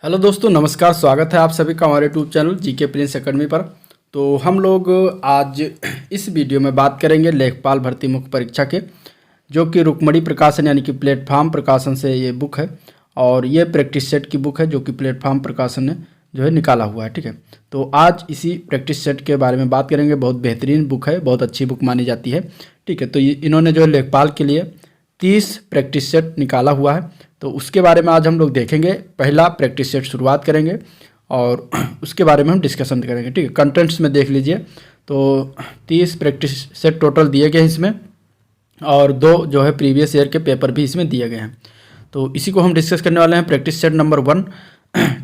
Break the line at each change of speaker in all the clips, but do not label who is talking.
Hello दोस्तों, नमस्कार। स्वागत है आप सभी का हमारे YouTube channel GK Prince academy पर। तो हम लोग आज इस वीडियो में बात करेंगे लेखपाल भर्ती मुख्य परीक्षा के, जो कि रुक्मणी प्रकाशन यानी कि प्लेटफार्म प्रकाशन से ये बुक है। और ये प्रैक्टिस सेट की बुक है जो कि प्लेटफार्म प्रकाशन ने जो है निकाला हुआ है। ठीक है, तो आज इसी प्रैक्टिस सेट के बारे में बात करेंगे। बहुत बेहतरीन बुक है, बहुत अच्छी बुक मानी जाती है। ठीक है, तो इन्होंने जो है लेखपाल के लिए 30 प्रैक्टिस सेट निकाला हुआ है, तो उसके बारे में आज हम लोग देखेंगे। पहला प्रैक्टिस सेट शुरुआत करेंगे और उसके बारे में हम डिस्कशन करेंगे। ठीक है, कंटेंट्स में देख लीजिए। तो 30 प्रैक्टिस सेट टोटल दिए गए हैं इसमें, और 2 जो है प्रीवियस ईयर के पेपर भी इसमें दिए गए हैं। तो इसी को हम डिस्कस करने वाले हैं, प्रैक्टिस सेट नंबर 1।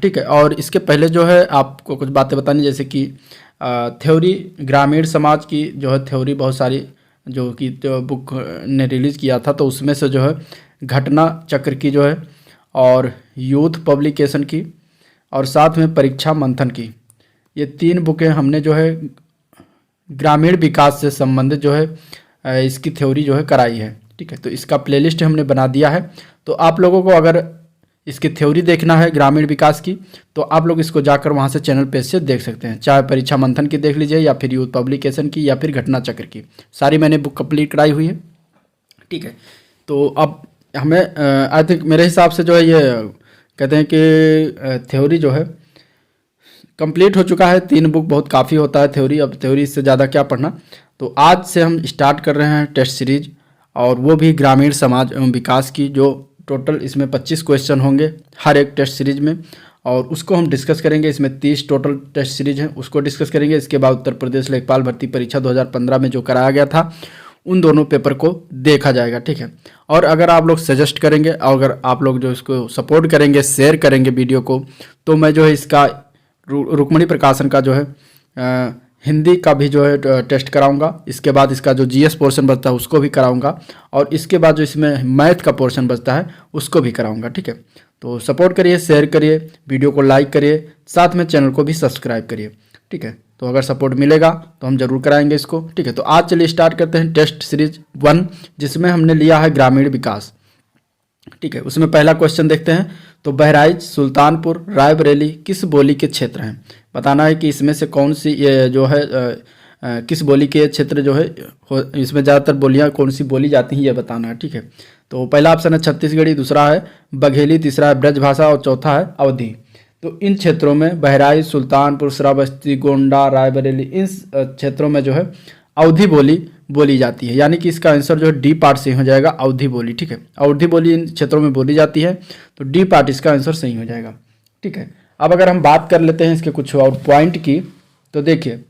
ठीक है, और इसके पहले जो है आपको कुछ बातें बतानी, जैसे कि थ्योरी ग्रामीण समाज की जो है थ्योरी बहुत सारी जो कि बुक ने रिलीज़ किया था, तो उसमें से जो है घटना चक्र की जो है, और यूथ पब्लिकेशन की, और साथ में परीक्षा मंथन की, ये 3 बुकें हमने जो है ग्रामीण विकास से संबंधित जो है इसकी थ्योरी जो है कराई है। ठीक है, तो इसका प्लेलिस्ट हमने बना दिया है। तो आप लोगों को अगर इसकी थ्योरी देखना है ग्रामीण विकास की, तो आप लोग इसको जाकर वहाँ से चैनल पेज से देख सकते हैं। चाहे परीक्षा मंथन की देख लीजिए, या फिर यूथ पब्लिकेशन की, या फिर घटना चक्र की, सारी मैंने बुक कंप्लीट कराई हुई है। ठीक है, तो अब हमें आई थिंक मेरे हिसाब से जो है ये कहते हैं कि थ्योरी जो है कंप्लीट हो चुका है। 3 बुक बहुत काफ़ी होता है थ्योरी, अब थ्योरी इससे ज़्यादा क्या पढ़ना। तो आज से हम स्टार्ट कर रहे हैं टेस्ट सीरीज, और वो भी ग्रामीण समाज एवं विकास की, जो टोटल इसमें 25 क्वेश्चन होंगे हर एक टेस्ट सीरीज में, और उसको हम डिस्कस करेंगे। इसमें 30 टोटल टेस्ट सीरीज हैं, उसको डिस्कस करेंगे। इसके बाद उत्तर प्रदेश लेखपाल भर्ती परीक्षा 2015 में जो कराया गया था, उन दोनों पेपर को देखा जाएगा। ठीक है, और अगर आप लोग सजेस्ट करेंगे, और अगर आप लोग जो इसको सपोर्ट करेंगे, शेयर करेंगे वीडियो को, तो मैं जो है इसका रुक्मणी प्रकाशन का जो है हिंदी का भी जो है टेस्ट कराऊंगा। इसके बाद इसका जो जीएस पोर्शन बचता है उसको भी कराऊंगा, और इसके बाद जो इसमें मैथ का पोर्शन बचता है उसको भी कराऊंगा। ठीक है, तो सपोर्ट करिए, शेयर करिए, वीडियो को लाइक करिए, साथ में चैनल को भी सब्सक्राइब करिए। ठीक है, तो अगर सपोर्ट मिलेगा तो हम जरूर कराएंगे इसको। ठीक है, तो आज चलिए स्टार्ट करते हैं टेस्ट सीरीज 1, जिसमें हमने लिया है ग्रामीण विकास। ठीक है, उसमें पहला क्वेश्चन देखते हैं। तो बहराइच, सुल्तानपुर, रायबरेली किस बोली के क्षेत्र हैं? बताना है कि इसमें से कौन सी ये जो है किस बोली के क्षेत्र जो है इसमें ज़्यादातर बोलियां कौन सी बोली जाती हैं, ये बताना है। ठीक है, तो पहला ऑप्शन है छत्तीसगढ़ी, दूसरा है बघेली, तीसरा है ब्रजभाषा, और चौथा है अवधी। तो इन क्षेत्रों में बहराइच, सुल्तानपुर, श्रावस्ती, गोंडा, रायबरेली, इन क्षेत्रों में जो है अवधी बोली बोली जाती है, यानी कि इसका आंसर जो है डी पार्ट सही हो जाएगा, अवधी बोली। ठीक है, अवधी बोली इन क्षेत्रों में बोली जाती है, तो डी पार्ट इसका आंसर सही हो जाएगा। ठीक है, अब अगर हम बात कर लेते हैं इसके कुछ और पॉइंट की, तो देखिए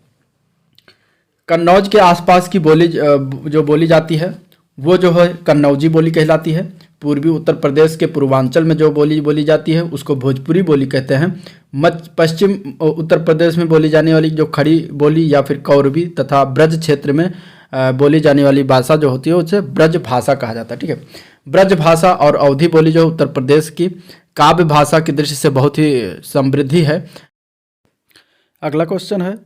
कन्नौज के आसपास की बोली जो बोली जाती है वो जो है कन्नौजी बोली कहलाती है। पूर्वी उत्तर प्रदेश के पूर्वांचल में जो बोली बोली जाती है उसको भोजपुरी बोली कहते हैं। पश्चिम उत्तर प्रदेश में बोली जाने वाली जो खड़ी बोली या फिर कौरवी तथा ब्रज क्षेत्र में बोली जाने वाली भाषा जो होती है उसे ब्रज भाषा कहा जाता है। ठीक है, ब्रज भाषा और अवधी बोली जो उत्तर प्रदेश की काव्य भाषा की दृष्टि से बहुत ही समृद्धि है। अगला क्वेश्चन है,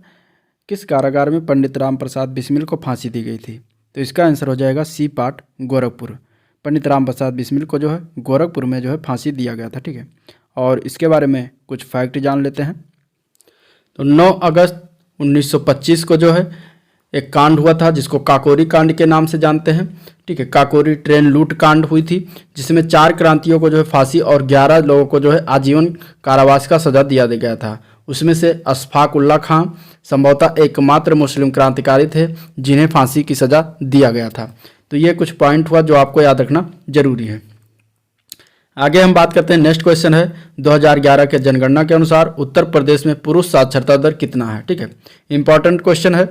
किस कारागार में पंडित राम प्रसाद बिस्मिल को फांसी दी गई थी? तो इसका आंसर हो जाएगा सी पार्ट, गोरखपुर। पंडित राम प्रसाद बिस्मिल को जो है गोरखपुर में जो है फांसी दिया गया था। ठीक है, और इसके बारे में कुछ फैक्ट जान लेते हैं। तो 9 अगस्त 1925 को जो है एक कांड हुआ था जिसको काकोरी कांड के नाम से जानते हैं। ठीक है, काकोरी ट्रेन लूट कांड हुई थी, जिसमें 4 क्रांतियों को जो है फांसी और 11 लोगों को जो है आजीवन कारावास का सजा दिया गया था। उसमें से अशफाक उल्ला खां संभवतः एकमात्र मुस्लिम क्रांतिकारी थे जिन्हें फांसी की सजा दिया गया था। तो ये कुछ पॉइंट हुआ जो आपको याद रखना जरूरी है। आगे हम बात करते हैं, नेक्स्ट क्वेश्चन है 2011 के जनगणना के अनुसार उत्तर प्रदेश में पुरुष साक्षरता दर कितना है? ठीक है, इंपॉर्टेंट क्वेश्चन है।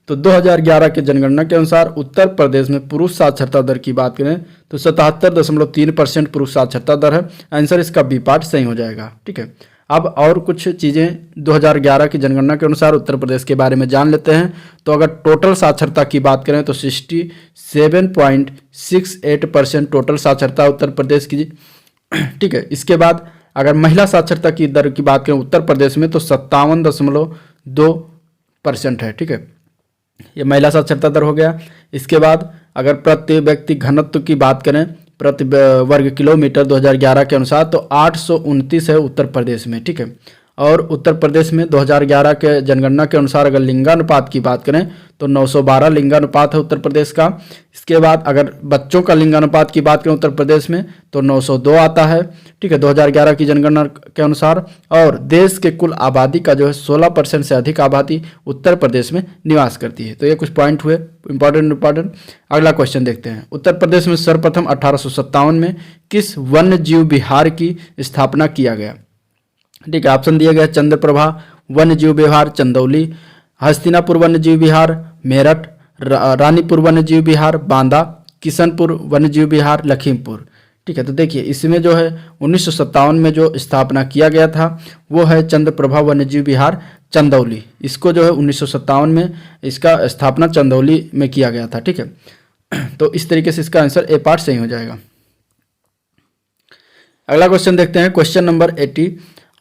तो 2011 के जनगणना के अनुसार उत्तर प्रदेश में पुरुष साक्षरता दर की बात करें तो 77.3% पुरुष साक्षरता दर है। आंसर इसका बी पार्ट सही हो जाएगा। ठीक है, अब और कुछ चीज़ें 2011 की जनगणना के अनुसार उत्तर प्रदेश के बारे में जान लेते हैं। तो अगर टोटल साक्षरता की बात करें तो 67.68% टोटल साक्षरता उत्तर प्रदेश की। ठीक है, इसके बाद अगर महिला साक्षरता की दर की बात करें उत्तर प्रदेश में तो 57.2% है। ठीक है, ये महिला साक्षरता दर हो गया। इसके बाद अगर प्रति व्यक्ति घनत्व की बात करें प्रति वर्ग किलोमीटर 2011 के अनुसार, तो 829 है उत्तर प्रदेश में, ठीक है। और उत्तर प्रदेश में 2011 के जनगणना के अनुसार अगर लिंगानुपात की बात करें तो 912 लिंगानुपात है उत्तर प्रदेश का। इसके बाद अगर बच्चों का लिंगानुपात की बात करें उत्तर प्रदेश में तो 902 आता है, ठीक है, 2011 की जनगणना के अनुसार। और देश के कुल आबादी का जो है 16% से अधिक आबादी उत्तर प्रदेश में निवास करती है। तो ये कुछ पॉइंट हुए इंपॉर्टेंट। अगला क्वेश्चन देखते हैं। उत्तर प्रदेश में सर्वप्रथम 1857 में किस वन्य जीव विहार की स्थापना किया गया? ठीक है, ऑप्शन दिया गया चंद्रप्रभा वन्य जीव विहार चंदौली, हस्तिनापुर वन्य जीव विहार मेरठ, रानीपुर वन्य जीव विहार बांदा, किशनपुर वन्य जीव विहार लखीमपुर। ठीक है, तो देखिए इसमें जो है 1957 में जो स्थापना किया गया था वो है चंद्रप्रभा वन्य जीव विहार चंदौली। इसको जो है 1957 में इसका स्थापना चंदौली में किया गया था, ठीक है। तो इस तरीके से इसका आंसर ए पार्ट सही हो जाएगा। अगला क्वेश्चन देखते हैं, क्वेश्चन नंबर 80।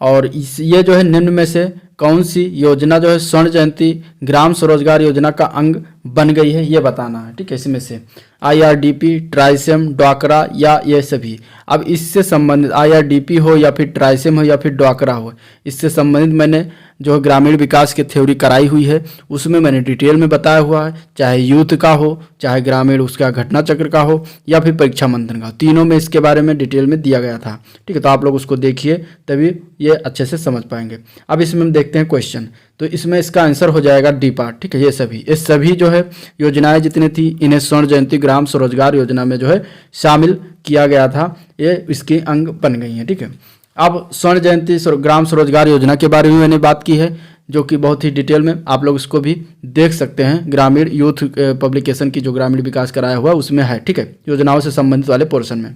और ये जो है निम्न में से कौन सी योजना जो है स्वर्ण जयंती ग्राम स्वरोजगार योजना का अंग बन गई है, ये बताना है, ठीक है। इसमें से IRDP, ट्राइसेम, ड्वाकरा या ये सभी। अब इससे संबंधित IRDP हो या फिर ट्राइसेम हो या फिर ड्वाकरा हो, इससे संबंधित मैंने जो ग्रामीण विकास की थ्योरी कराई हुई है उसमें मैंने डिटेल में बताया हुआ है, चाहे यूथ का हो, चाहे ग्रामीण उसका घटना चक्र का हो या फिर परीक्षा मंथन का, तीनों में इसके बारे में डिटेल में दिया गया था, ठीक है। तो आप लोग उसको देखिए तभी ये अच्छे से समझ पाएंगे। अब इसमें हम देखते हैं क्वेश्चन, तो इसमें इसका आंसर हो जाएगा डी पार्ट, ठीक है। ये सभी जो है योजनाएं जितनी थी इन्हें स्वर्ण जयंती ग्राम स्वरोजगार योजना में जो है शामिल किया गया था, ये इसके अंग बन गई हैं, ठीक है। अब स्वर्ण जयंती ग्राम स्वरोजगार योजना के बारे में मैंने बात की है जो कि बहुत ही डिटेल में आप लोग इसको भी देख सकते हैं, ग्रामीण यूथ पब्लिकेशन की जो ग्रामीण विकास कराया हुआ उसमें है, ठीक है, योजनाओं से संबंधित वाले पोर्शन में।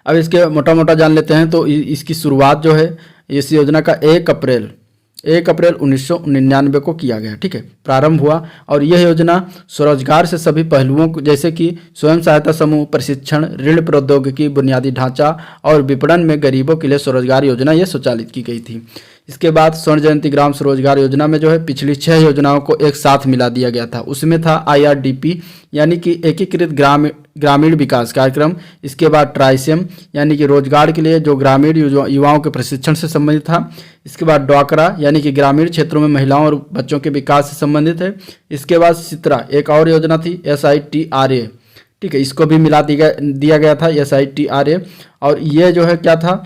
अब इसके मोटा मोटा जान लेते हैं। तो इसकी शुरुआत जो है इस योजना का 1 अप्रैल 1999 को किया गया, ठीक है, प्रारंभ हुआ। और यह योजना स्वरोजगार से सभी पहलुओं को जैसे कि स्वयं सहायता समूह, प्रशिक्षण, ऋण प्रौद्योगिकी, बुनियादी ढांचा और विपणन में गरीबों के लिए स्वरोजगार योजना यह संचालित की गई थी। इसके बाद स्वर्ण जयंती ग्राम स्वरोजगार योजना में जो है पिछली 6 योजनाओं को एक साथ मिला दिया गया था। उसमें था IRDP यानी कि एकीकृत ग्रामीण विकास कार्यक्रम। इसके बाद ट्राइसेम यानी कि रोजगार के लिए जो ग्रामीण युवाओं के प्रशिक्षण से संबंधित था। इसके बाद ड्वाकरा यानी कि ग्रामीण क्षेत्रों में महिलाओं और बच्चों के विकास से संबंधित है। इसके बाद सित्रा एक और योजना थी SITRA, ठीक है, इसको भी मिला दिया गया था SITRA। और ये जो है क्या था,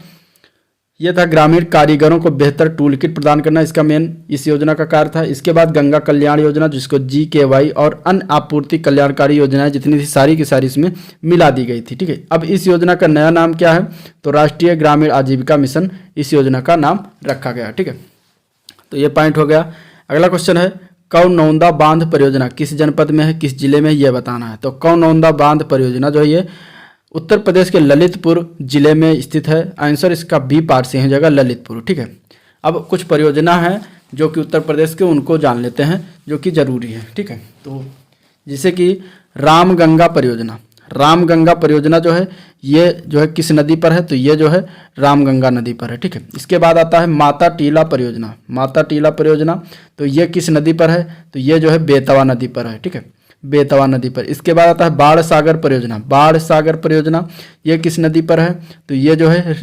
यह था ग्रामीण कारीगरों को बेहतर टूल किट प्रदान करना, इसका मेन इस योजना का कार्य था। इसके बाद गंगा कल्याण योजना जिसको GKY और अन्य आपूर्ति कल्याणकारी योजनाएं जितनी थी सारी की सारी इसमें मिला दी गई थी, ठीक है। अब इस योजना का नया नाम क्या है, तो राष्ट्रीय ग्रामीण आजीविका मिशन इस योजना का नाम रखा गया, ठीक है। तो ये पॉइंट हो गया। अगला क्वेश्चन है कौनौंदा बांध परियोजना किस जनपद में है, किस जिले में, यह बताना है। तो कौनौंदा बांध परियोजना जो है ये उत्तर प्रदेश के ललितपुर जिले में स्थित है। आंसर इसका बी पार्ट से हो जाएगा ललितपुर, ठीक है। अब कुछ परियोजना है जो कि उत्तर प्रदेश के उनको जान लेते हैं जो कि जरूरी है, ठीक है। तो जैसे कि रामगंगा परियोजना जो है ये जो है किस नदी पर है, तो ये जो है रामगंगा नदी पर है, ठीक है। इसके बाद आता है माता टीला परियोजना, तो ये किस नदी पर है, तो ये जो है बेतवा नदी पर है, ठीक है, बेतवा नदी पर। इसके बाद आता है बाढ़ सागर परियोजना, ये किस नदी पर है, तो ये जो है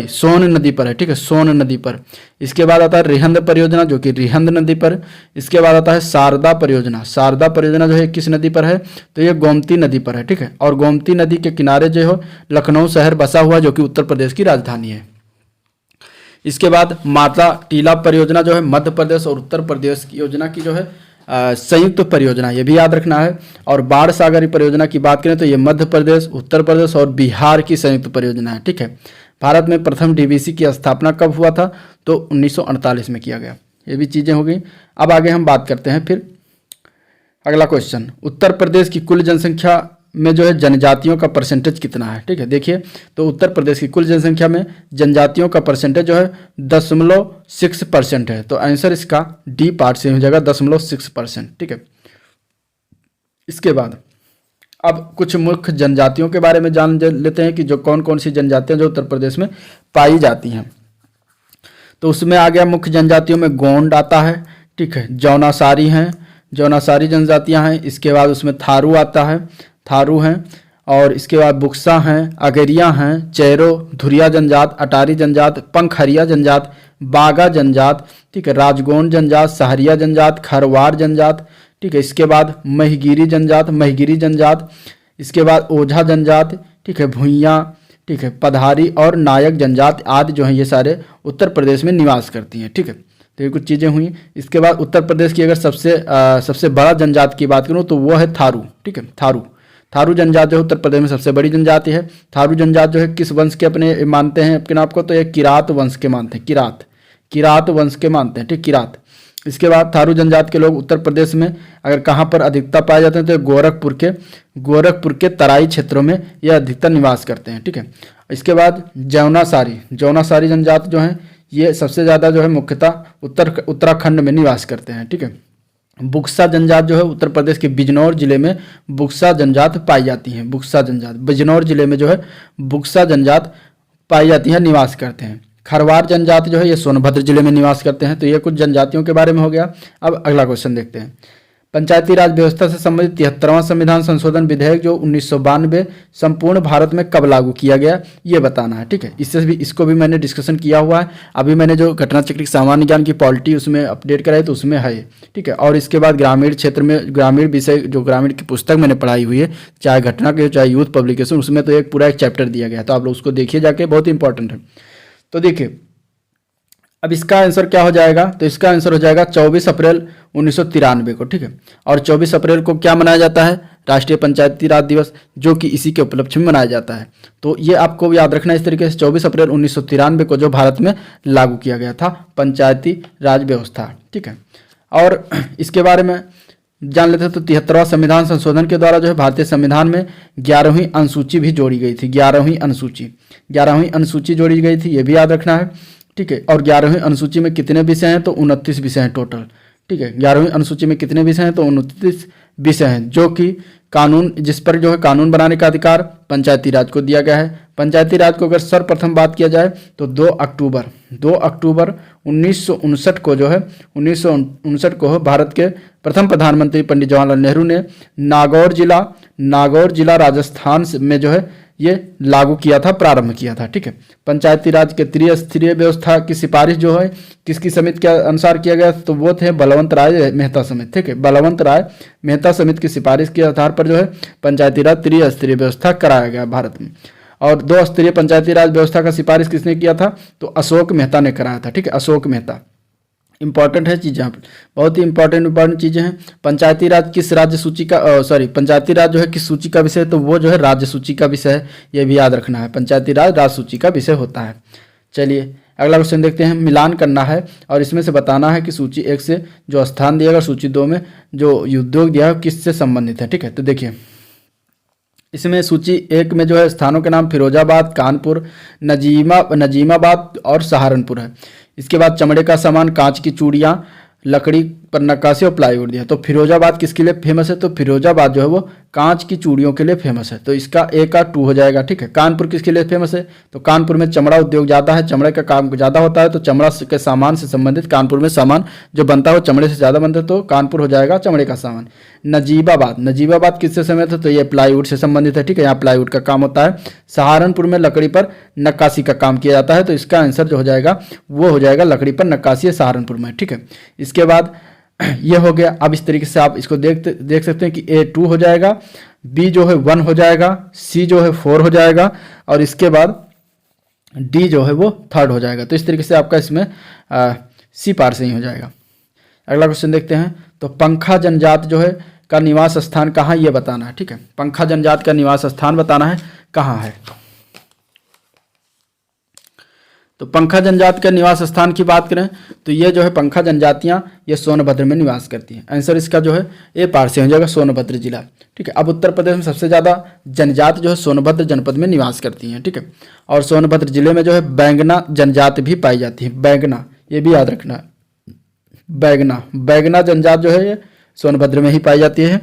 सोन नदी पर है, ठीक है, सोन नदी पर। इसके बाद आता है रिहंद परियोजना जो कि रिहंद नदी पर। इसके बाद आता है शारदा परियोजना जो है किस नदी पर है, तो ये गोमती नदी पर है, ठीक है। और गोमती नदी के किनारे जो है लखनऊ शहर बसा हुआ जो कि उत्तर प्रदेश की राजधानी है। इसके बाद माता टीला परियोजना जो है मध्य प्रदेश और उत्तर प्रदेश की योजना की जो है संयुक्त परियोजना, ये भी याद रखना है। और बाढ़ सागर परियोजना की बात करें तो ये मध्य प्रदेश, उत्तर प्रदेश और बिहार की संयुक्त परियोजना है, ठीक है। भारत में प्रथम DVC की स्थापना कब हुआ था, तो 1948 में किया गया। ये भी चीज़ें हो गई। अब आगे हम बात करते हैं फिर अगला क्वेश्चन, उत्तर प्रदेश की कुल जनसंख्या में जो है जनजातियों का परसेंटेज कितना है, ठीक है। देखिए तो उत्तर प्रदेश की कुल जनसंख्या में जनजातियों का परसेंटेज जो है 0.6% है। तो आंसर इसका डी पार्ट से हो जाएगा 0.6%, ठीक है। इसके बाद अब कुछ मुख्य जनजातियों के बारे में जान लेते हैं कि जो कौन कौन सी जनजातियां जो उत्तर प्रदेश में पाई जाती हैं। तो उसमें आ गया मुख्य जनजातियों में गोंड आता है, ठीक है, जौनासारी जनजातियां हैं। इसके बाद उसमें थारू आता है, थारू हैं। और इसके बाद बुक्सा हैं, अगेरिया हैं, चेरो, धुरिया जनजात, अटारी जनजात, पंखहरिया जनजात, बागा जनजात, ठीक है, राजगोंड जनजात, सहरिया जनजात, खरवार जनजात, ठीक है, इसके बाद महिगिरी जनजात, महिगिरी जनजात, इसके बाद ओझा जनजात, ठीक है, भुइयाँ, ठीक है, पधारी और नायक जनजात आदि जो हैं ये सारे उत्तर प्रदेश में निवास करती हैं। ठीक है, तो ये कुछ चीज़ें हुई। इसके बाद उत्तर प्रदेश की अगर सबसे बड़ा जनजात की बात करूँ तो वो है थारू। ठीक है, थारू जनजात जो है उत्तर प्रदेश में सबसे बड़ी जनजाति है। थारू जनजात जो है किस वंश के अपने मानते हैं अपने आप को, तो ये किरात वंश के मानते हैं, किरात वंश के मानते हैं। ठीक, किरात। इसके बाद थारू जनजात के लोग उत्तर प्रदेश में अगर कहाँ पर अधिकता पाए जाते हैं तो गोरखपुर के तराई क्षेत्रों में ये अधिकतर निवास करते हैं। ठीक है, इसके बाद जौनासारी जनजात जो हैं ये सबसे ज़्यादा जो है मुख्यतः उत्तराखंड में निवास करते हैं। ठीक है, बुक्सा जनजात जो है उत्तर प्रदेश के बिजनौर जिले में बुक्सा जनजात पाई जाती हैं। बुक्सा जनजात बिजनौर जिले में जो है बुक्सा जनजात पाई जाती है, निवास करते हैं। खरवार जनजाति जो है ये सोनभद्र जिले में निवास करते हैं। तो ये कुछ जनजातियों के बारे में हो गया। अब अगला क्वेश्चन देखते हैं। पंचायती राज व्यवस्था से संबंधित 73वां संविधान संशोधन विधेयक जो 1992 संपूर्ण भारत में कब लागू किया गया ये बताना है। ठीक है, इसको भी मैंने डिस्कशन किया हुआ है। अभी मैंने जो घटना चक्र सामान्य ज्ञान की पॉलिटी उसमें अपडेट कराई तो उसमें है। ठीक है, और इसके बाद ग्रामीण क्षेत्र में ग्रामीण विषय जो ग्रामीण की पुस्तक मैंने पढ़ाई हुई है, चाहे घटना के चाहे यूथ पब्लिकेशन, उसमें तो एक पूरा एक चैप्टर दिया गया है। तो आप लोग उसको देखिए जाके, बहुत इंपॉर्टेंट है। तो देखिए अब इसका आंसर क्या हो जाएगा, तो इसका आंसर हो जाएगा 24 अप्रैल 1993 को। ठीक है, और 24 अप्रैल को क्या मनाया जाता है, राष्ट्रीय पंचायती राज दिवस, जो कि इसी के उपलक्ष्य में मनाया जाता है। तो ये आपको याद रखना इस तरीके से 24 अप्रैल 1993 को जो भारत में लागू किया गया था पंचायती राज व्यवस्था। ठीक है, और इसके बारे में जान लेते हैं तो 73वां संविधान संशोधन के द्वारा जो है भारतीय संविधान में 11वीं अनुसूची भी जोड़ी गई थी। 11वीं अनुसूची जोड़ी गई थी, ये भी याद रखना है। ठीक है, और 11वीं अनुसूची में कितने विषय हैं, तो 29 विषय हैं टोटल। ठीक है, 11वीं अनुसूची में कितने विषय हैं, तो 29 विषय हैं, जो कि कानून जिस पर जो है कानून बनाने का अधिकार पंचायती राज को दिया गया है। पंचायती राज को अगर सर्वप्रथम बात किया जाए तो 2 अक्टूबर 1959 को जो है 1959 को भारत के प्रथम प्रधानमंत्री पंडित जवाहरलाल नेहरू ने नागौर जिला राजस्थान में जो है ये लागू किया था, प्रारंभ किया था। ठीक है, पंचायती राज के त्रिस्तरीय व्यवस्था की सिफारिश जो है किसकी समिति के अनुसार किया गया, तो वो थे बलवंत राय मेहता समिति। ठीक है, बलवंत राय मेहता समिति की सिफारिश के आधार पर जो है पंचायती राज त्रिस्तरीय व्यवस्था कराया गया भारत में। और 2 स्तरीय पंचायती राज व्यवस्था का सिफारिश किसने किया था, तो अशोक मेहता ने कराया था। ठीक है, अशोक मेहता। इंपॉर्टेंट है चीज़ें, बहुत ही इंपॉर्टेंट चीज़ें हैं। पंचायती राज किस राज्य सूची का पंचायती राज जो है किस सूची का विषय है, तो वो जो है राज्य सूची का विषय है, ये भी याद रखना है। पंचायती राज राज्य सूची का विषय होता है। चलिए अगला क्वेश्चन देखते हैं। मिलान करना है और इसमें से बताना है कि सूची 1 से जो स्थान दिया गया, सूची 2 में जो उद्योग दिया है किससे संबंधित है। ठीक है, तो देखिए इसमें सूची 1 में जो है स्थानों के नाम फिरोजाबाद, कानपुर, नजीमाबाद और सहारनपुर है। इसके बाद चमड़े का सामान, कांच की चूड़ियाँ, लकड़ी पर नक्काशी और प्लाईवुड दिया। तो फिरोजाबाद किसके लिए फेमस है, तो फिरोजाबाद जो है वो कांच की चूड़ियों के लिए फेमस है। तो इसका A का 2 हो जाएगा। ठीक है, कानपुर किसके लिए फेमस है, तो कानपुर में चमड़ा उद्योग ज़्यादा है, चमड़े का काम ज़्यादा होता है, तो चमड़ा के सामान से संबंधित कानपुर में सामान जो बनता है वो चमड़े से ज़्यादा बनता है, तो कानपुर हो जाएगा चमड़े का सामान। नजीबाबाद किससे संबंधित है, तो ये प्लाईवुड से संबंधित है। ठीक है, यहाँ प्लाईवुड का काम होता है। सहारनपुर में लकड़ी पर नक्काशी का काम किया जाता है, तो इसका आंसर जो हो जाएगा वो हो जाएगा लकड़ी पर नक्काशी सहारनपुर में। ठीक है, इसके बाद ये हो गया। अब इस तरीके से आप इसको देख सकते हैं कि A 2 हो जाएगा, B जो है 1 हो जाएगा, C जो है 4 हो जाएगा और इसके बाद D जो है वो 3rd हो जाएगा। तो इस तरीके से आपका इसमें C पार से ही हो जाएगा। अगला क्वेश्चन देखते हैं। तो पंखा जनजात जो है का निवास स्थान कहाँ, ये बताना है। ठीक है, पंखा जनजात का निवास स्थान बताना है कहाँ है। तो पंखा जनजाति का निवास स्थान की बात करें तो ये जो है पंखा जनजातियाँ ये सोनभद्र में निवास करती हैं। आंसर इसका जो है ए पार से हो जाएगा, सोनभद्र जिला। ठीक है, अब उत्तर प्रदेश में सबसे ज़्यादा जनजाति जो है सोनभद्र जनपद में निवास करती हैं। ठीक है, और सोनभद्र जिले में जो है बैंगना जनजाति भी पाई जाती है। बैंगना, ये भी याद रखना है। बैंगना जनजाति जो है ये सोनभद्र में ही पाई जाती है।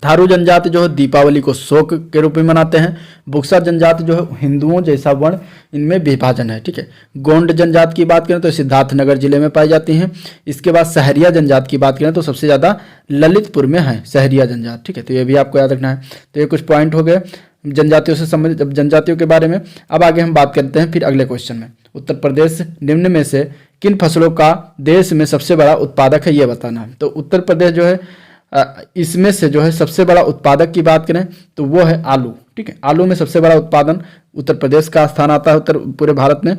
थारू जनजाति जो है दीपावली को शोक के रूप में मनाते हैं। बुक्सा जनजाति जो है हिंदुओं जैसा वर्ण इनमें विभाजन है, ठीक है। गोंड जनजाति की बात करें तो सिद्धार्थनगर जिले में पाई जाती हैं। इसके बाद सहरिया जनजाति की बात करें तो सबसे ज़्यादा ललितपुर में है सहरिया जनजाति, ठीक है। तो ये भी आपको याद रखना है। तो ये कुछ पॉइंट हो गए जनजातियों से संबंधित जनजातियों के बारे में। अब आगे हम बात करते हैं फिर अगले क्वेश्चन में। उत्तर प्रदेश निम्न में से किन फसलों का देश में सबसे बड़ा उत्पादक है, ये बताना है। तो उत्तर प्रदेश जो है इसमें से जो है सबसे बड़ा उत्पादक की बात करें तो वो है आलू, ठीक है। आलू में सबसे बड़ा उत्पादन उत्तर प्रदेश का स्थान आता है उत्तर पूरे भारत में,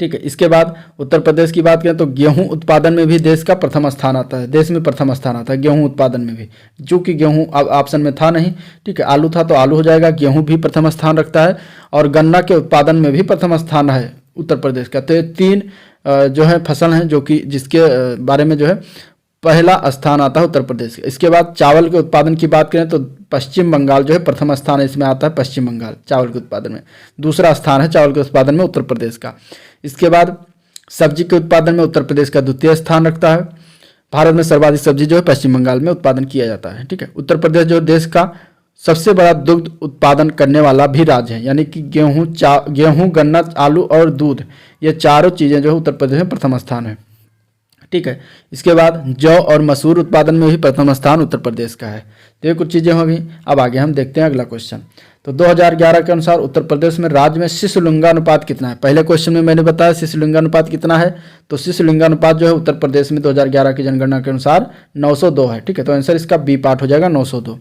ठीक है। इसके बाद उत्तर प्रदेश की बात करें तो गेहूं उत्पादन में भी देश का प्रथम स्थान आता है, देश में प्रथम स्थान आता है गेहूं उत्पादन में भी, जो कि गेहूं अब ऑप्शन में था नहीं, ठीक है। आलू था तो आलू हो जाएगा। गेहूं भी प्रथम स्थान रखता है और गन्ना के उत्पादन में भी प्रथम स्थान है उत्तर प्रदेश का। तो ये तीन जो है फसल हैं जो कि जिसके बारे में जो है पहला स्थान आता है उत्तर प्रदेश का। इसके बाद चावल के उत्पादन की बात करें तो पश्चिम बंगाल जो है प्रथम स्थान इसमें आता है, पश्चिम बंगाल चावल के उत्पादन में। दूसरा स्थान है चावल के उत्पादन में उत्तर प्रदेश का। इसके बाद सब्जी के उत्पादन में उत्तर प्रदेश का द्वितीय स्थान रखता है। भारत में सर्वाधिक सब्जी जो है पश्चिम बंगाल में उत्पादन किया जाता है, ठीक है। उत्तर प्रदेश जो देश का सबसे बड़ा दुग्ध उत्पादन करने वाला भी राज्य है, यानी कि गेहूं, गन्ना, आलू और दूध, ये चारों चीज़ें जो है उत्तर प्रदेश में प्रथम स्थान है, ठीक है। इसके बाद जौ और मसूर उत्पादन में भी प्रथम स्थान उत्तर प्रदेश का है। तो ये कुछ चीज़ें होगी। अब आगे हम देखते हैं अगला क्वेश्चन। तो 2011 के अनुसार उत्तर प्रदेश में राज्य में शिशु लिंगानुपात कितना है। पहले क्वेश्चन में मैंने बताया शिशु लिंगानुपात कितना है, तो शिशु लिंगानुपात जो है उत्तर प्रदेश में 2011 की जनगणना के अनुसार 902 है, ठीक है। तो आंसर इसका बी पार्ट हो जाएगा 902।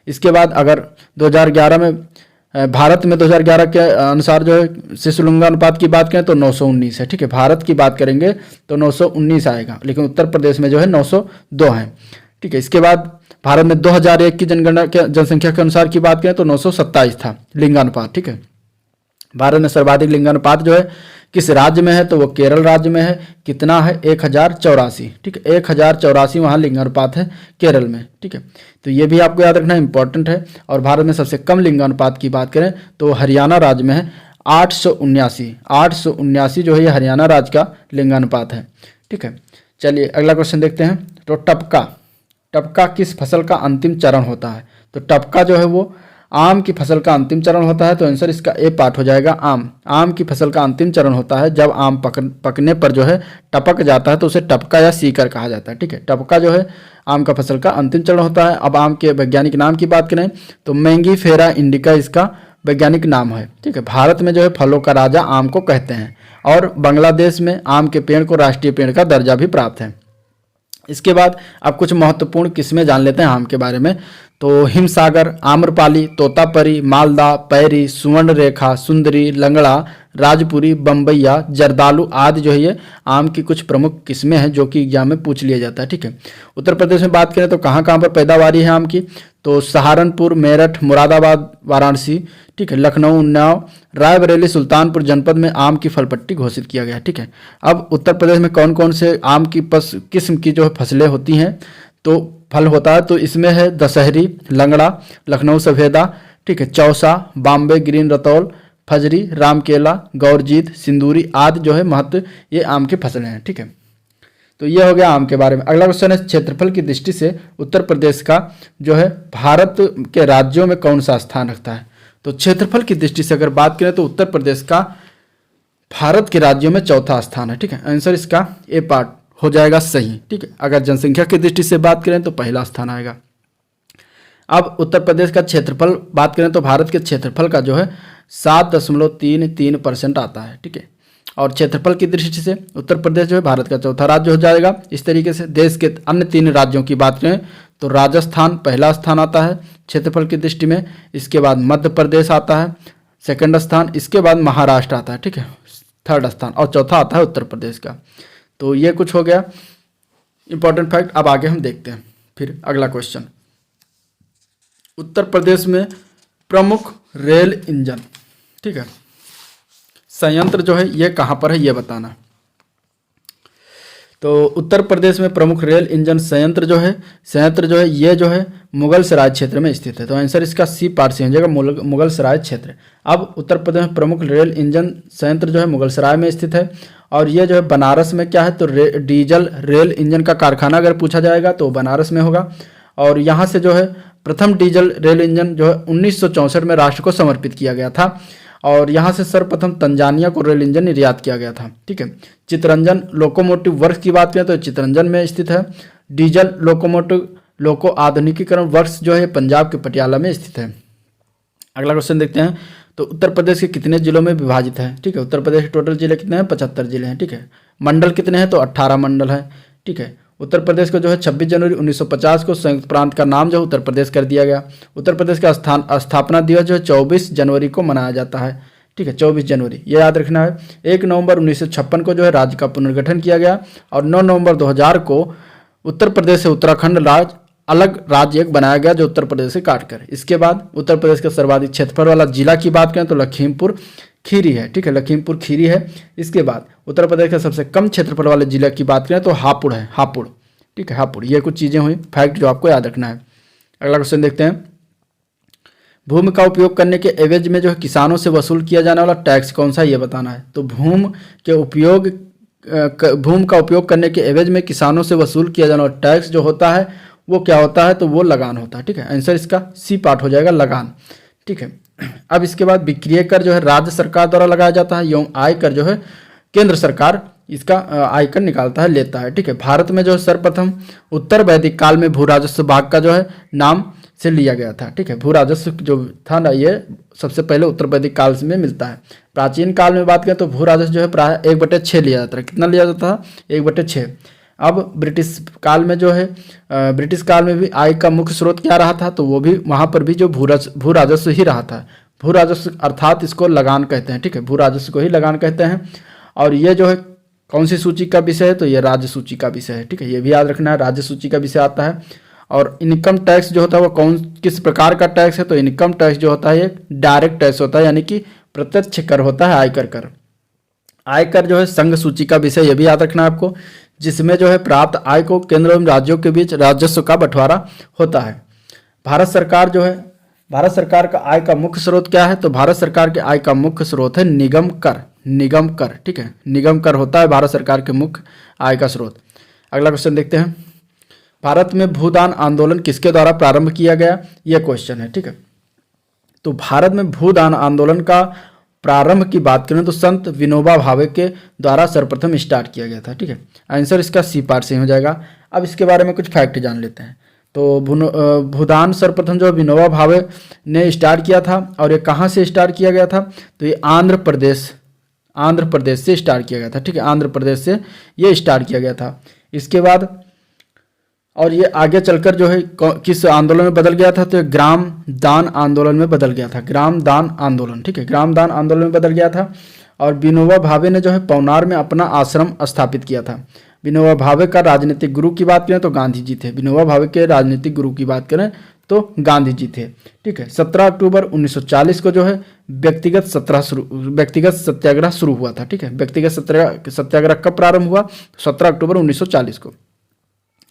इसके बाद अगर 2011 में भारत में 2011 के अनुसार जो है शिशु लिंगानुपात की बात करें तो 919 है, ठीक है। भारत की बात करेंगे तो 919 आएगा, लेकिन उत्तर प्रदेश में जो है 902 है, ठीक है। इसके बाद भारत में 2001 की जनगणना के जनसंख्या के अनुसार की बात करें तो 927 था लिंगानुपात, ठीक है। भारत में सर्वाधिक लिंगानुपात जो है किस राज्य में है, तो वो केरल राज्य में है। कितना है 1084, ठीक है। 1084 वहाँ लिंगानुपात है केरल में, ठीक है। तो ये भी आपको याद रखना इंपॉर्टेंट है। और भारत में सबसे कम लिंगानुपात की बात करें तो हरियाणा राज्य में है 879 जो है ये हरियाणा राज्य का लिंगानुपात है, ठीक है। चलिए अगला क्वेश्चन देखते हैं। तो टपका किस फसल का अंतिम चरण होता है। तो टपका जो है वो आम की फसल का अंतिम चरण होता है। तो आंसर इसका ए पार्ट हो जाएगा आम की फसल का अंतिम चरण होता है। जब आम पकने पर जो है टपक जाता है तो उसे टपका या सीकर कहा जाता है, ठीक है। टपका जो है आम का फसल का अंतिम चरण होता है। अब आम के वैज्ञानिक नाम की बात करें तो मैंगीफेरा इंडिका इसका वैज्ञानिक नाम है, ठीक है। भारत में जो है फलों का राजा आम को कहते हैं और बांग्लादेश में आम के पेड़ को राष्ट्रीय पेड़ का दर्जा भी प्राप्त है। इसके बाद अब कुछ महत्वपूर्ण किस्में जान लेते हैं आम के बारे में। तो हिमसागर, आम्रपाली, तोतापरी, मालदा, पैरी, सुवर्ण रेखा, सुंदरी, लंगड़ा, राजपुरी, बम्बैया, जर्दालू आदि जो है ये आम की कुछ प्रमुख किस्में हैं जो कि एग्जाम में पूछ लिया जाता है, ठीक है। उत्तर प्रदेश में बात करें तो कहाँ कहाँ पर पैदावारी है आम की, तो सहारनपुर, मेरठ, मुरादाबाद, वाराणसी, ठीक है, लखनऊ, उन्नाव, रायबरेली, सुल्तानपुर जनपद में आम की फलपट्टी घोषित किया गया है, ठीक है। अब उत्तर प्रदेश में कौन कौन से आम की किस्म की जो फसलें होती हैं तो फल होता है, तो इसमें है दशहरी, लंगड़ा, लखनऊ सफेदा, ठीक है, चौसा, बॉम्बे ग्रीन, रतौल, फजरी, रामकेला, गौरजीत, सिंदूरी आदि जो है महत्व ये आम की फसलें हैं, ठीक है। तो ये हो गया आम के बारे में। अगला क्वेश्चन है क्षेत्रफल की दृष्टि से उत्तर प्रदेश का जो है भारत के राज्यों में कौन सा स्थान रखता है। तो क्षेत्रफल की दृष्टि से अगर बात करें तो उत्तर प्रदेश का भारत के राज्यों में चौथा स्थान है, ठीक है। आंसर इसका ए पार्ट हो जाएगा सही, ठीक है। अगर जनसंख्या की दृष्टि से बात करें तो पहला स्थान आएगा। अब उत्तर प्रदेश का क्षेत्रफल बात करें तो भारत के क्षेत्रफल का जो है 7.33% आता है, ठीक है। और क्षेत्रफल की दृष्टि से उत्तर प्रदेश जो है भारत का चौथा राज्य हो जाएगा। इस तरीके से देश के अन्य 3 राज्यों की बात करें तो राजस्थान पहला स्थान आता है क्षेत्रफल की दृष्टि में। इसके बाद मध्य प्रदेश आता है सेकंड स्थान। इसके बाद महाराष्ट्र आता है, ठीक है, थर्ड स्थान। और चौथा आता है उत्तर प्रदेश का। तो ये कुछ हो गया इंपॉर्टेंट फैक्ट। अब आगे हम देखते हैं फिर अगला क्वेश्चन। उत्तर प्रदेश में प्रमुख रेल इंजन, ठीक है, संयंत्र जो है ये कहाँ पर है ये बताना। तो उत्तर प्रदेश में प्रमुख रेल इंजन संयंत्र जो है ये जो है मुगल सराय क्षेत्र में स्थित है। तो आंसर इसका सी पार्ट से हो जाएगा मुगल सराय क्षेत्र। अब उत्तर प्रदेश में प्रमुख रेल इंजन संयंत्र जो है मुगल सराय में स्थित है। और ये जो है बनारस में क्या है तो डीजल रेल इंजन का कारखाना अगर पूछा जाएगा तो बनारस में होगा। और यहाँ से जो है प्रथम डीजल रेल इंजन जो है 1964 में राष्ट्र को समर्पित किया गया था। और यहाँ से सर्वप्रथम तंजानिया को रेल इंजन निर्यात किया गया था। ठीक है, चितरंजन लोकोमोटिव वर्क्स की बात करें तो चितरंजन में स्थित है। डीजल लोकोमोटिव लोको आधुनिकीकरण वर्क्स जो है पंजाब के पटियाला में स्थित है। अगला क्वेश्चन देखते हैं। तो उत्तर प्रदेश के कितने जिलों में विभाजित है? ठीक है, उत्तर प्रदेश के टोटल जिले कितने हैं? 75 जिले हैं। ठीक है, मंडल कितने हैं? तो 18 मंडल है। ठीक है, उत्तर प्रदेश को जो है 26 जनवरी 1950 को संयुक्त प्रांत का नाम जो है उत्तर प्रदेश कर दिया गया। उत्तर प्रदेश का स्थापना दिवस जो है 24 जनवरी को मनाया जाता है। ठीक है, 24 जनवरी ये याद रखना है। 1 नवंबर 1956 को जो है राज्य का पुनर्गठन किया गया और 9 नवंबर 2000 को उत्तर प्रदेश से उत्तराखंड अलग राज्य एक बनाया गया जो उत्तर प्रदेश से काटकर। इसके बाद उत्तर प्रदेश का सर्वाधिक क्षेत्रफल वाला जिला की बात करें तो लखीमपुर खीरी है। ठीक है, लखीमपुर खीरी है। इसके बाद उत्तर प्रदेश का सबसे कम क्षेत्रफल वाले जिला की बात करें तो हापुड़ है, हापुड़। ठीक है, हापुड़। ये कुछ चीज़ें हुई फैक्ट जो आपको याद रखना है। अगला क्वेश्चन देखते हैं। भूमि का उपयोग करने के एवज में जो है किसानों से वसूल किया जाने वाला टैक्स कौन सा है, ये बताना है। तो भूमि का उपयोग करने के एवज में किसानों से वसूल किया जाने वाला टैक्स जो होता है वो क्या होता है? तो वो लगान होता है। ठीक है, आंसर इसका सी पार्ट हो जाएगा, लगान। ठीक है, अब इसके बाद विक्रय कर जो है राज्य सरकार द्वारा लगाया जाता है एवं आयकर जो है केंद्र सरकार इसका आयकर निकालता है, लेता है। ठीक है, भारत में जो है सर्वप्रथम उत्तर वैदिक काल में भू राजस्व भाग का जो है नाम से लिया गया था। ठीक है, भू राजस्व जो था ना ये सबसे पहले उत्तर वैदिक काल में मिलता है। प्राचीन काल में बात करें तो भू राजस्व जो है प्राय 1/6 लिया जाता है। कितना लिया जाता था? 1/6। अब ब्रिटिश काल में जो है ब्रिटिश काल में भी आय का मुख्य स्रोत क्या रहा था? तो वो भी वहाँ पर भी जो भू राजस्व ही रहा था। भू राजस्व अर्थात इसको लगान कहते हैं। ठीक है, भू राजस्व को ही लगान कहते हैं। और ये जो है कौन सी सूची का विषय है? तो ये राज्य सूची का विषय है। ठीक है, ये भी याद रखना है, राज्य सूची का विषय आता है। और इनकम टैक्स जो होता है वो किस प्रकार का टैक्स है? तो इनकम टैक्स जो होता है ये डायरेक्ट टैक्स होता है, यानी कि प्रत्यक्ष कर होता है, आयकर कर। आयकर जो है संघ सूची का विषय, ये भी याद रखना है आपको, जिसमें जो है प्राप्त आय को केंद्र एवं राज्यों के बीच राजस्व का बंटवारा होता है। भारत सरकार का आय का मुख्य स्रोत क्या है? तो भारत सरकार के आय का मुख्य स्रोत है निगम कर। निगम कर। ठीक है, निगम कर होता है भारत सरकार के मुख्य आय का स्रोत। अगला क्वेश्चन देखते हैं। भारत में भूदान आंदोलन किसके द्वारा प्रारंभ किया गया? यह क्वेश्चन है। ठीक है, तो भारत में भूदान आंदोलन का प्रारंभ की बात करें तो संत विनोबा भावे के द्वारा सर्वप्रथम स्टार्ट किया गया था। ठीक है, आंसर इसका सी पार्ट से हो जाएगा। अब इसके बारे में कुछ फैक्ट जान लेते हैं। तो भूदान सर्वप्रथम जो विनोबा भावे ने स्टार्ट किया था और ये कहाँ से स्टार्ट किया गया था? तो ये आंध्र प्रदेश से स्टार्ट किया गया था। ठीक है, आंध्र प्रदेश से ये स्टार्ट किया गया था। इसके बाद और ये आगे चलकर जो है किस आंदोलन में बदल गया था? तो ग्राम दान आंदोलन में बदल गया था। ग्राम दान आंदोलन। ठीक है, ग्राम दान आंदोलन में बदल गया था। और विनोबा भावे ने जो है पवनार में अपना आश्रम स्थापित किया था। विनोबा भावे का राजनीतिक गुरु की बात करें तो गांधी जी थे। विनोबा भावे के राजनीतिक गुरु की बात करें तो गांधी जी थे। ठीक है, 17 अक्टूबर 1940 को जो है व्यक्तिगत सत्याग्रह शुरू हुआ था। ठीक है, व्यक्तिगत सत्याग्रह कब प्रारंभ हुआ? 17 अक्टूबर 1940 को।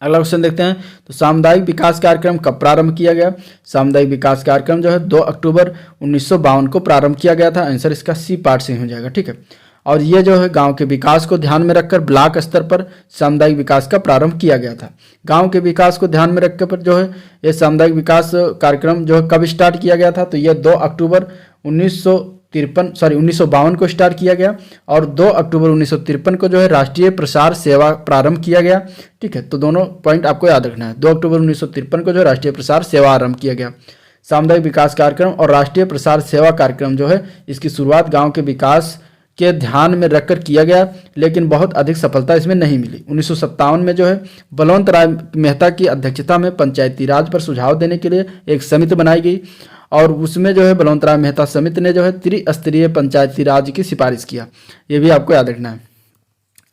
अगला क्वेश्चन देखते हैं। तो सामुदायिक विकास कार्यक्रम कब प्रारंभ किया गया? सामुदायिक विकास कार्यक्रम जो है 2 अक्टूबर 1952 को प्रारंभ किया गया था। आंसर इसका सी पार्ट से हो जाएगा। ठीक है, और ये जो है गांव के विकास को ध्यान में रखकर ब्लॉक स्तर पर सामुदायिक विकास का प्रारंभ किया गया था। गांव के विकास को ध्यान में रखकर जो है ये सामुदायिक विकास कार्यक्रम जो है कब स्टार्ट किया गया था? तो ये 2 अक्टूबर 1952 को स्टार्ट किया गया और 2 अक्टूबर 1953 को जो है राष्ट्रीय प्रसार सेवा प्रारंभ किया गया। ठीक है, तो दोनों पॉइंट आपको याद रखना है। 2 अक्टूबर 1953 को जो राष्ट्रीय प्रसार सेवा आरंभ किया गया। सामुदायिक विकास कार्यक्रम और राष्ट्रीय प्रसार सेवा कार्यक्रम जो है इसकी शुरुआत गांव के विकास के ध्यान में रखकर किया गया, लेकिन बहुत अधिक सफलता इसमें नहीं मिली। 1957 में जो है बलवंत राय मेहता की अध्यक्षता में पंचायती राज पर सुझाव देने के लिए एक समिति बनाई गई और उसमें जो है बलवंत राय मेहता समिति ने जो है त्रिस्तरीय पंचायती राज की सिफारिश किया। ये भी आपको याद रखना है।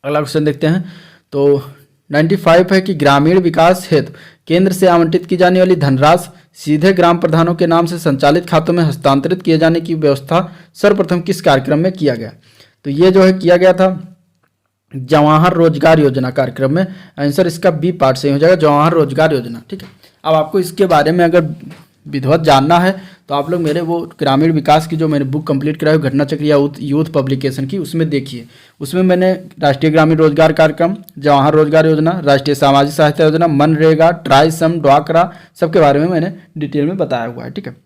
अगला क्वेश्चन देखते हैं। तो 95 है कि ग्रामीण विकास हेतु केंद्र से आवंटित की जाने वाली धनराशि सीधे ग्राम प्रधानों के नाम से संचालित खातों में हस्तांतरित किए जाने की व्यवस्था सर्वप्रथम किस कार्यक्रम में किया गया? तो ये जो है किया गया था जवाहर रोजगार योजना कार्यक्रम में। आंसर इसका बी पार्ट से हो जाएगा, जवाहर रोजगार योजना। ठीक है, अब आपको इसके बारे में अगर विधिवत जानना है तो आप लोग मेरे वो ग्रामीण विकास की जो मैंने बुक कंप्लीट कराई घटना चक्र या यूथ पब्लिकेशन की, उसमें देखिए, उसमें मैंने राष्ट्रीय ग्रामीण रोजगार कार्यक्रम, जवाहर रोजगार योजना, राष्ट्रीय सामाजिक सहायता योजना, मनरेगा, ट्राई सम, ड्वाकरा, सबके बारे में मैंने डिटेल में बताया हुआ है। ठीक है,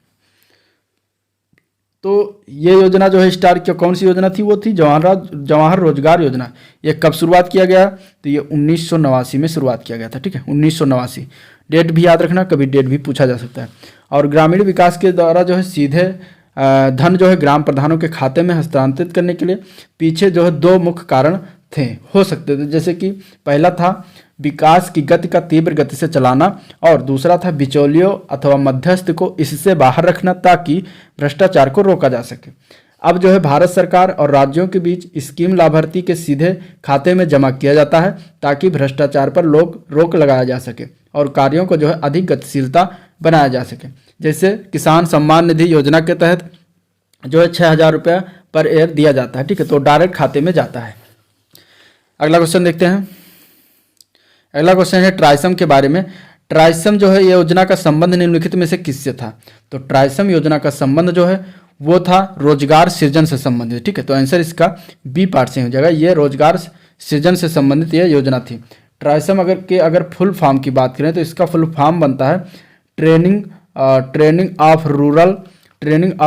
तो ये योजना जो है स्टार्ट किया, कौन सी योजना थी? वो थी जवाहर रोजगार योजना। ये कब शुरुआत किया गया? तो ये 1989 में शुरुआत किया गया था। ठीक है, 1989। डेट भी याद रखना, कभी डेट भी पूछा जा सकता है। और ग्रामीण विकास के द्वारा जो है सीधे धन जो है ग्राम प्रधानों के खाते में हस्तांतरित करने के लिए पीछे जो है दो मुख्य कारण थे, हो सकते थे। जैसे कि पहला था विकास की गति का तीव्र गति से चलाना, और दूसरा था बिचौलियों अथवा मध्यस्थ को इससे बाहर रखना ताकि भ्रष्टाचार को रोका जा सके। अब जो है भारत सरकार और राज्यों के बीच स्कीम लाभार्थी के सीधे खाते में जमा किया जाता है ताकि भ्रष्टाचार पर रोक लगाया जा सके और कार्यों को जो है अधिक गतिशीलता बनाया जा सके। जैसे किसान सम्मान निधि योजना के तहत जो है 6,000 रुपया पर ईयर दिया जाता है। ठीक है, तो डायरेक्ट खाते में जाता है। अगला क्वेश्चन देखते हैं। अगला क्वेश्चन है ट्राइसम के बारे में। ट्राइसम जो है ये योजना का संबंध निम्नलिखित में से किससे था? तो ट्राइसम योजना का संबंध जो है वो था रोजगार सृजन से संबंधित। ठीक है, तो आंसर इसका बी पार्ट से हो जाएगा। ये रोजगार सृजन से संबंधित ये योजना थी। ट्राइसम अगर फुल फॉर्म की बात करें तो इसका फुल फॉर्म बनता है training of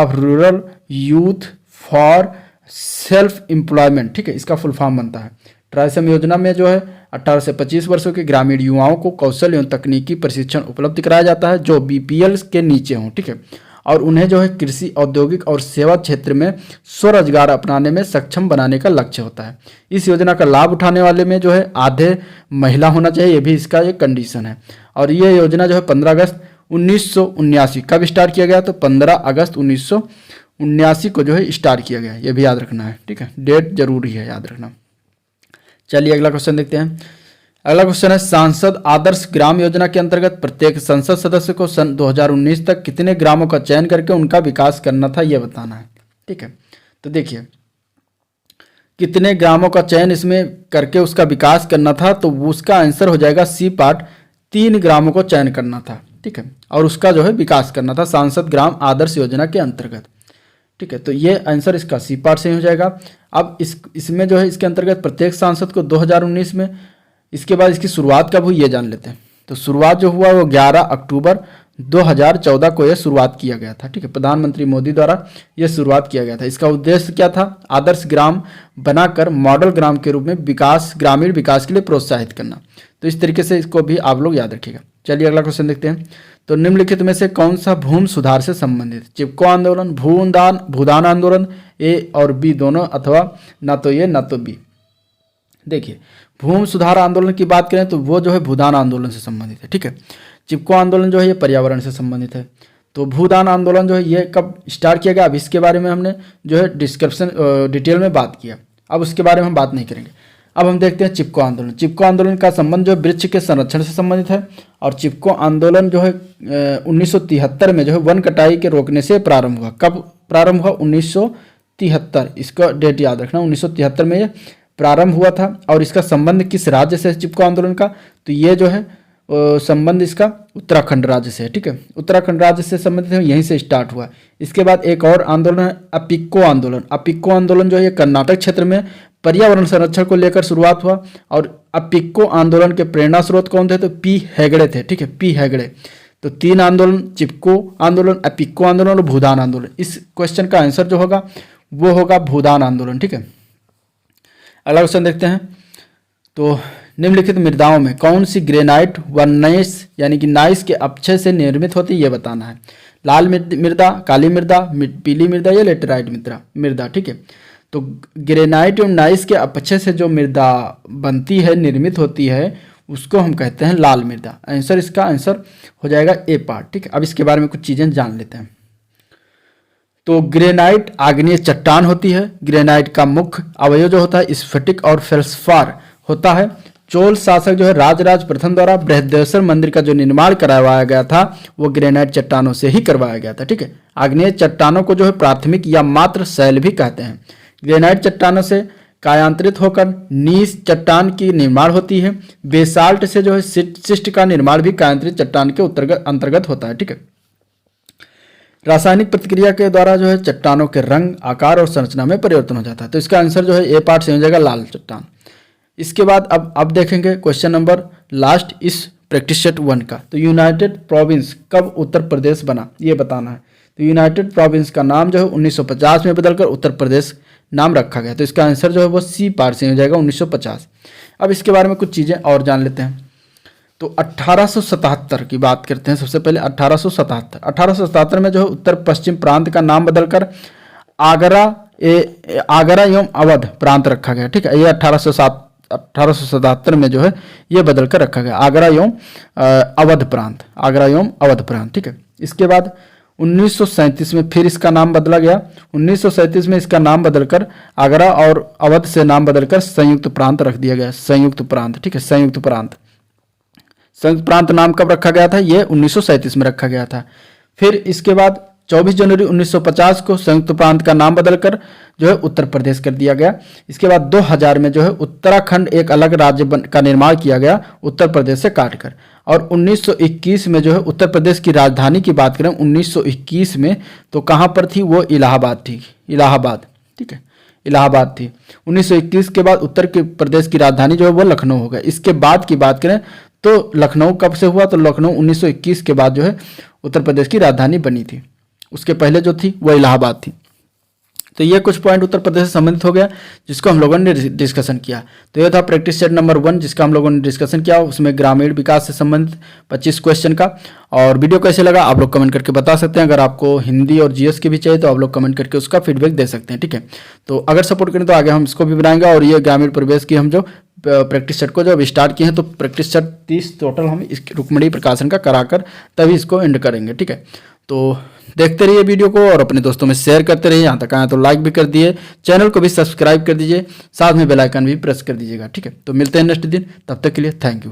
rural youth for self employment. ठीक है, इसका फुल फॉर्म बनता है। ट्राइसम योजना में जो है 18 से 25 वर्षों के ग्रामीण युवाओं को कौशल एवं तकनीकी प्रशिक्षण उपलब्ध कराया जाता है जो बीपीएल के नीचे हों। ठीक है, और उन्हें जो है कृषि, औद्योगिक और सेवा क्षेत्र में स्वरोजगार अपनाने में सक्षम बनाने का लक्ष्य होता है। इस योजना का लाभ उठाने वाले में जो है आधे महिला होना चाहिए, ये भी इसका एक कंडीशन है। और ये योजना जो है 15 अगस्त 1979 कब स्टार्ट किया गया? तो 15 अगस्त 1979 को जो है स्टार्ट किया गया, ये भी याद रखना है। ठीक है, डेट जरूरी है याद रखना। चलिए अगला क्वेश्चन देखते हैं। अगला क्वेश्चन है सांसद आदर्श ग्राम योजना के अंतर्गत प्रत्येक संसद सदस्य को सन 2019 तक कितने ग्रामों का चयन करके उनका विकास करना था, यह बताना है। ठीक है, तो देखिए कितने ग्रामों का चयन इसमें करके उसका विकास करना था, तो उसका आंसर हो जाएगा सी पार्ट, 3 ग्रामों को चयन करना था। ठीक है, और उसका जो है विकास करना था सांसद ग्राम आदर्श योजना के अंतर्गत। ठीक है, तो ये आंसर इसका सी पार्ट से हो जाएगा। अब इसमें जो है इसके अंतर्गत प्रत्येक सांसद को 2019 में, इसके बाद इसकी शुरुआत कब हुई ये जान लेते हैं। तो शुरुआत जो हुआ वो 11 अक्टूबर 2014 को यह शुरुआत किया गया था। ठीक है, प्रधानमंत्री मोदी द्वारा यह शुरुआत किया गया था। इसका उद्देश्य क्या था? आदर्श ग्राम बनाकर मॉडल ग्राम के रूप में ग्रामीण विकास के लिए प्रोत्साहित करना। तो इस तरीके से इसको भी आप लोग याद रखिएगा। चलिए अगला क्वेश्चन देखते हैं। तो निम्नलिखित में से कौन सा भूमि सुधार से संबंधित? चिपको आंदोलन, भूदान आंदोलन, ए और बी दोनों, अथवा ना तो ये ना तो बी। देखिए भूमि सुधार आंदोलन की बात करें तो वो जो है भूदान आंदोलन से संबंधित है। ठीक है, चिपको आंदोलन जो है ये पर्यावरण से संबंधित है। तो भूदान आंदोलन जो है ये कब स्टार्ट किया गया, अब इसके बारे में हमने जो है डिटेल में बात किया, अब उसके बारे में हम बात नहीं करेंगे। अब हम देखते हैं चिपको आंदोलन। चिपको आंदोलन का संबंध जो है वृक्ष के संरक्षण से संबंधित है। और चिपको आंदोलन जो है 1973 में जो है वन कटाई के रोकने से प्रारंभ हुआ। कब प्रारंभ हुआ? 1973, इसका डेट याद रखना, 1973 में ये प्रारंभ हुआ था। और इसका संबंध किस राज्य से है चिपको आंदोलन का? तो ये जो है संबंध इसका उत्तराखंड राज्य से है। ठीक है, उत्तराखंड राज्य से संबंधित है, यहीं से स्टार्ट हुआ। इसके बाद एक और आंदोलन है अपिक्को आंदोलन। अपिक्को आंदोलन जो है कर्नाटक क्षेत्र में पर्यावरण संरक्षण को लेकर शुरुआत हुआ। और अपिक्को आंदोलन के प्रेरणा स्रोत कौन थे? तो पी हेगड़े थे। ठीक है, पी हेगड़े। तो 3 आंदोलन, चिपको आंदोलन, अपिक्को आंदोलन और भूदान आंदोलन। इस क्वेश्चन का आंसर जो होगा वो होगा भूदान आंदोलन। ठीक है, अगला क्वेश्चन देखते हैं। तो निम्नलिखित मृदाओं में कौन सी ग्रेनाइट व नाइस यानी कि नाइस के अपक्षय से निर्मित होती है, ये बताना है। लाल मृदा, काली मृदा, पीली मृदा या लेटेराइट मृदा। ठीक है, तो ग्रेनाइट और नाइस के अपक्षय से जो मृदा बनती है, निर्मित होती है, उसको हम कहते हैं लाल मृदा। इसका आंसर हो जाएगा ए पार्ट। ठीक है, अब इसके बारे में कुछ चीज़ें जान लेते हैं। तो ग्रेनाइट आग्नेय चट्टान होती है। ग्रेनाइट का मुख्य अवयव जो होता है स्फटिक और फेल्सपार होता है। चोल शासक जो है राजराज प्रथम द्वारा बृहदेश्वर मंदिर का जो निर्माण करवाया गया था वो ग्रेनाइट चट्टानों से ही करवाया गया था। ठीक है, आग्नेय चट्टानों को जो है प्राथमिक या मात्र शैल भी कहते हैं। ग्रेनाइट चट्टानों से कायांतरित होकर नीस चट्टान की निर्माण होती है। बेसाल्ट से जो है शिस्ट का निर्माण भी कायांतरित चट्टान के अंतर्गत होता है। ठीक है, रासायनिक प्रतिक्रिया के द्वारा जो है चट्टानों के रंग, आकार और संरचना में परिवर्तन हो जाता है। तो इसका आंसर जो है ए पार्ट से हो जाएगा लाल चट्टान। इसके बाद अब देखेंगे क्वेश्चन नंबर लास्ट इस प्रैक्टिस सेट 1 का। तो यूनाइटेड प्रोविंस कब उत्तर प्रदेश बना, ये बताना है। तो यूनाइटेड प्रोविंस का नाम जो है 1950 में बदलकर उत्तर प्रदेश नाम रखा गया। तो इसका आंसर जो है वो सी पार्ट से हो जाएगा 1950। अब इसके बारे में कुछ चीज़ें और जान लेते हैं। तो 1877 की बात करते हैं। सबसे पहले 1877 में जो है उत्तर पश्चिम प्रांत का नाम बदलकर आगरा एवं अवध प्रांत रखा गया। ठीक है, ये 1877 में जो है ये बदल कर रखा गया, आगरा एवं अवध प्रांत, आगरा एवं अवध प्रांत। ठीक है, इसके बाद 1937 में फिर इसका नाम बदला गया। 1937 में इसका नाम बदलकर आगरा और अवध से नाम बदलकर संयुक्त प्रांत रख दिया गया, संयुक्त प्रांत। ठीक है, संयुक्त प्रांत। संयुक्त प्रांत नाम कब रखा गया था, ये 1937 में रखा गया था। फिर इसके बाद 24 जनवरी 1950 को संयुक्त प्रांत का नाम बदलकर जो है उत्तर प्रदेश कर दिया गया। इसके बाद 2000 में जो है उत्तराखंड एक अलग राज्य का निर्माण किया गया उत्तर प्रदेश से काटकर। और 1921 में जो है उत्तर प्रदेश की राजधानी की बात करें 1921 में, तो कहाँ पर थी वो, इलाहाबाद थी, इलाहाबाद। ठीक है, इलाहाबाद थी। 1921 के बाद उत्तर प्रदेश की राजधानी जो है वो लखनऊ हो गया। इसके बाद की बात करें तो लखनऊ कब से हुआ, तो लखनऊ 1921 के बाद जो है उत्तर प्रदेश की राजधानी बनी थी। उसके पहले जो थी वो इलाहाबाद थी। तो ये कुछ पॉइंट उत्तर प्रदेश से संबंधित हो गया जिसको हम लोगों ने डिस्कशन किया। तो ये था प्रैक्टिस सेट नंबर 1 जिसका हम लोगों ने डिस्कशन किया। उसमें ग्रामीण विकास से संबंधित 25 क्वेश्चन का। और वीडियो कैसे लगा आप लोग कमेंट करके बता सकते हैं। अगर आपको हिंदी और जीएस की भी चाहिए तो आप लोग कमेंट करके उसका फीडबैक दे सकते हैं। ठीक है, तो अगर सपोर्ट करें तो आगे हम इसको भी बनाएंगे। और ये ग्रामीण परिवेश की हम जो प्रैक्टिस सेट को जब स्टार्ट किए हैं तो प्रैक्टिस सेट 30 टोटल हम इस रुक्मणी प्रकाशन का कराकर तभी इसको एंड करेंगे। ठीक है, तो देखते रहिए वीडियो को और अपने दोस्तों में शेयर करते रहिए। यहाँ तक आए तो लाइक भी कर दिए, चैनल को भी सब्सक्राइब कर दीजिए, साथ में बेल आइकन भी प्रेस कर दीजिएगा। ठीक है, तो मिलते हैं नेक्स्ट दिन, तब तक के लिए थैंक यू।